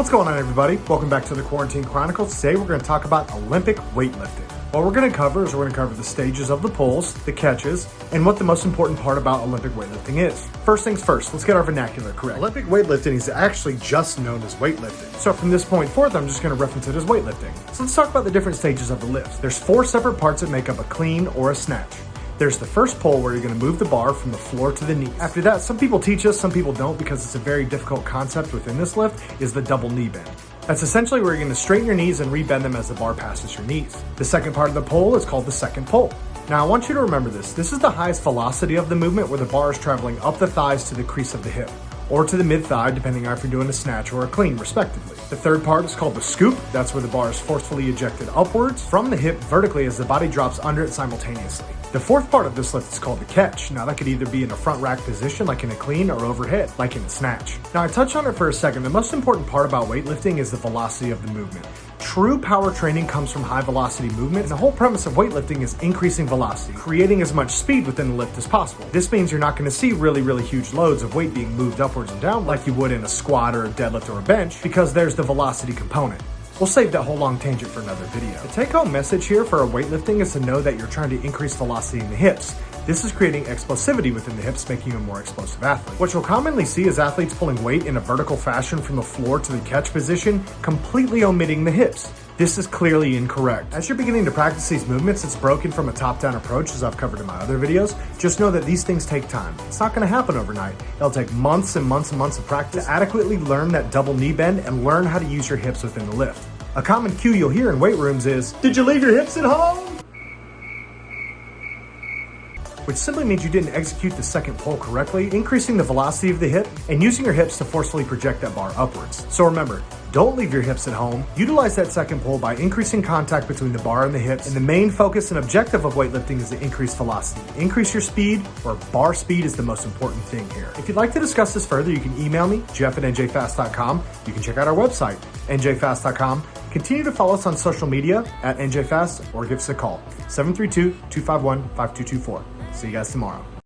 What's going on, everybody? Welcome back to the Quarantine Chronicles. Today we're going to talk about Olympic weightlifting. What we're going to cover is we're going to cover the stages of the pulls, the catches, and what the most important part about Olympic weightlifting is. First things first, let's get our vernacular correct. Olympic weightlifting is actually just known as weightlifting. So from this point forth, I'm just going to reference it as weightlifting. So let's talk about the different stages of the lifts. There's 4 separate parts that make up a clean or a snatch. There's the first pull where you're going to move the bar from the floor to the knee. After that, some people teach us, some people don't, because it's a very difficult concept within this lift, is the double knee bend. That's essentially where you're going to straighten your knees and rebend them as the bar passes your knees. The second part of the pull is called the second pull. Now I want you to remember this. This is the highest velocity of the movement where the bar is traveling up the thighs to the crease of the hip, or to the mid-thigh, depending on if you're doing a snatch or a clean, respectively. The third part is called the scoop. That's where the bar is forcefully ejected upwards from the hip vertically as the body drops under it simultaneously. The fourth part of this lift is called the catch. Now that could either be in a front rack position like in a clean or overhead like in a snatch. Now I touched on it for a second. The most important part about weightlifting is the velocity of the movement. True power training comes from high velocity movement, and the whole premise of weightlifting is increasing velocity, creating as much speed within the lift as possible. This means you're not going to see really huge loads of weight being moved upwards and down like you would in a squat or a deadlift or a bench, because there's the velocity component. We'll save that whole long tangent for another video. The take-home message here for weightlifting is to know that you're trying to increase velocity in the hips. This is creating explosivity within the hips, making you a more explosive athlete. What you'll commonly see is athletes pulling weight in a vertical fashion from the floor to the catch position, completely omitting the hips. This is clearly incorrect. As you're beginning to practice these movements, it's broken from a top-down approach, as I've covered in my other videos. Just know that these things take time. It's not going to happen overnight. It'll take months and months and months of practice to adequately learn that double knee bend and learn how to use your hips within the lift. A common cue you'll hear in weight rooms is, "Did you leave your hips at home?" Which simply means you didn't execute the second pull correctly, increasing the velocity of the hip and using your hips to forcefully project that bar upwards. So remember, don't leave your hips at home. Utilize that second pull by increasing contact between the bar and the hips. And the main focus and objective of weightlifting is to increase velocity. Increase your speed, or bar speed is the most important thing here. If you'd like to discuss this further, you can email me, jeff@njfast.com. You can check out our website, njfast.com. Continue to follow us on social media at njfast or give us a call, 732-251-5224. See you guys tomorrow.